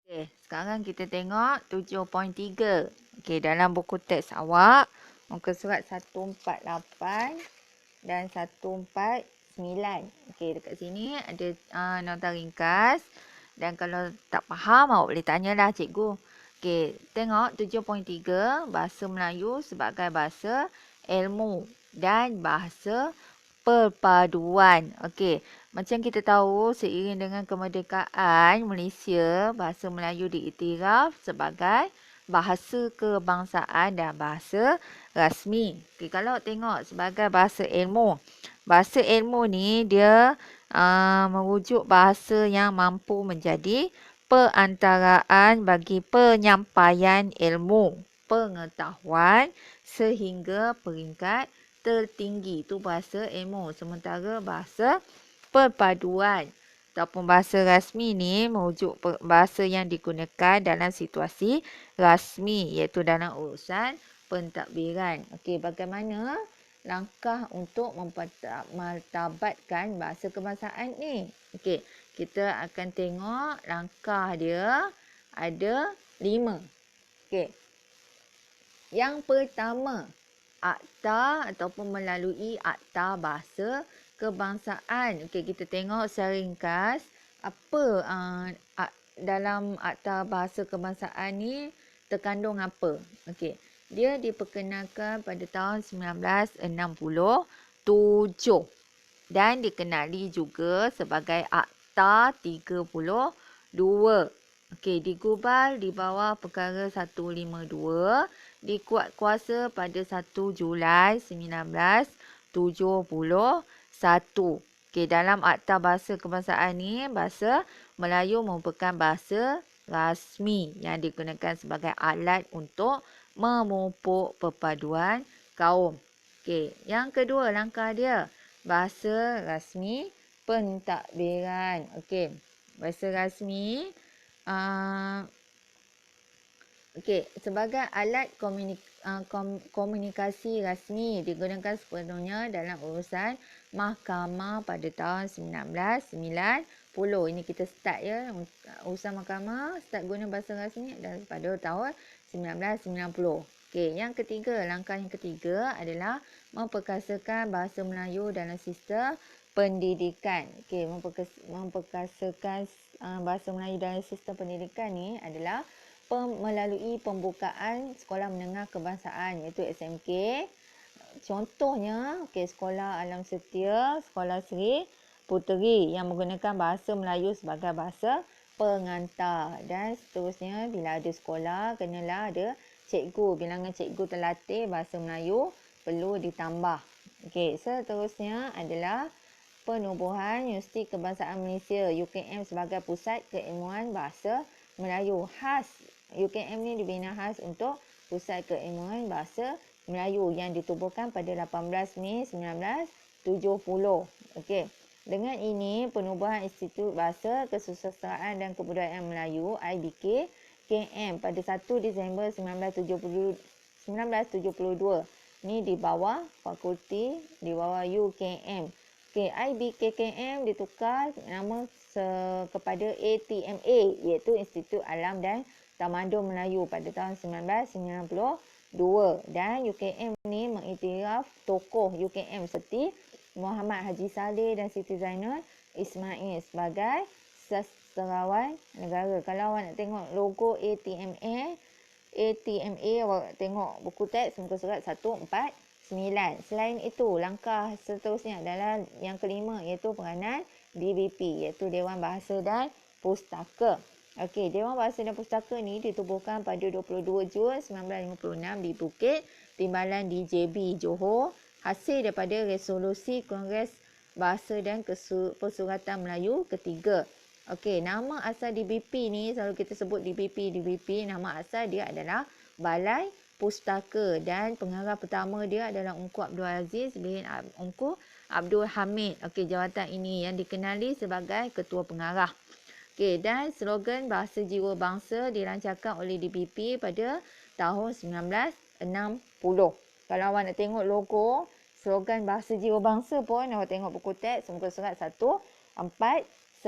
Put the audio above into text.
Okey, sekarang kita tengok 7.3. Okey, dalam buku teks awak, muka surat 148 dan 149. Okey, dekat sini ada nota ringkas. Dan kalau tak faham, awak boleh tanyalah cikgu. Okey, tengok 7.3, bahasa Melayu sebagai bahasa ilmu dan bahasa perpaduan. Okey, macam kita tahu, seiring dengan kemerdekaan Malaysia, bahasa Melayu diiktiraf sebagai bahasa kebangsaan dan bahasa rasmi. Okey, kalau tengok sebagai bahasa ilmu ni dia merujuk bahasa yang mampu menjadi perantaraan bagi penyampaian ilmu, pengetahuan sehingga peringkat tertinggi. Itu bahasa ilmu. Sementara bahasa perpaduan ataupun bahasa rasmi ni merujuk bahasa yang digunakan dalam situasi rasmi, iaitu dalam urusan pentadbiran. Okey, bagaimana langkah untuk martabatkan bahasa kebangsaan ni? Okey, kita akan tengok langkah dia ada 5. Okey. Yang pertama, akta ataupun melalui akta bahasa kebangsaan. Okey, kita tengok secara ringkas apa dalam akta bahasa kebangsaan ni terkandung apa. Okey, dia diperkenalkan pada tahun 1967 dan dikenali juga sebagai Akta 32. Okey, digubal di bawah perkara 152, dikuatkuasa pada 1 Julai 1971. Okey, dalam Akta Bahasa Kebangsaan ni, bahasa Melayu merupakan bahasa rasmi yang digunakan sebagai alat untuk memupuk perpaduan kaum. Okey, yang kedua langkah dia, bahasa rasmi pentadbiran. Okey, bahasa rasmi sebagai alat komunikasi rasmi digunakan sepenuhnya dalam urusan mahkamah pada tahun 1990. Ini kita start ya. Urusan mahkamah start guna bahasa rasmi pada tahun 1990. Okey, yang ketiga, langkah yang ketiga adalah memperkasakan bahasa Melayu dalam sistem pendidikan. Okey, memperkasakan bahasa Melayu dalam sistem pendidikan ni adalah melalui pembukaan sekolah menengah kebangsaan, iaitu SMK. Contohnya, Sekolah Alam Setia, Sekolah Sri Puteri yang menggunakan bahasa Melayu sebagai bahasa pengantar. Dan seterusnya, bila ada sekolah, kenalah ada cikgu. Bilangan cikgu terlatih bahasa Melayu perlu ditambah. Seterusnya adalah penubuhan Universiti Kebangsaan Malaysia UKM sebagai pusat keilmuan bahasa Melayu khas. UKM ni dibina khas untuk pusat keilmuan bahasa Melayu yang ditubuhkan pada 18 Mei 1970. Okey. Dengan ini, penubuhan Institut Bahasa Kesusasteraan dan Kebudayaan Melayu IBK KM pada 1 Disember 1972 ni di bawah fakulti, di bawah UKM. Okey, IBKKM ditukar nama kepada ATMA, iaitu Institut Alam dan Tamadun Melayu pada tahun 1992. Dan UKM ni mengiktiraf tokoh UKM seperti Muhammad Haji Saleh dan Siti Zainal Ismail sebagai sasterawan negara. Kalau awak nak tengok logo ATMA, awak tengok buku teks muka surat 149. Selain itu, langkah seterusnya adalah yang kelima, iaitu peranan DBP, iaitu Dewan Bahasa dan Pustaka. Okey, Dewan Bahasa dan Pustaka ni ditubuhkan pada 22 Jun 1956 di Bukit Timbalan di JB, Johor, hasil daripada resolusi Kongres Bahasa dan Persuratan Melayu ketiga. Okey, nama asal DBP ni, selalu kita sebut DBP, nama asal dia adalah Balai Pustaka dan pengarah pertama dia adalah Ungku Abdul Aziz bin Ungku Abdul Hamid. Okey, jawatan ini yang dikenali sebagai Ketua Pengarah. Okey, dan slogan Bahasa Jiwa Bangsa dilancarkan oleh DBP pada tahun 1960. Kalau awak nak tengok logo slogan Bahasa Jiwa Bangsa pun, awak tengok buku teks muka surat 149.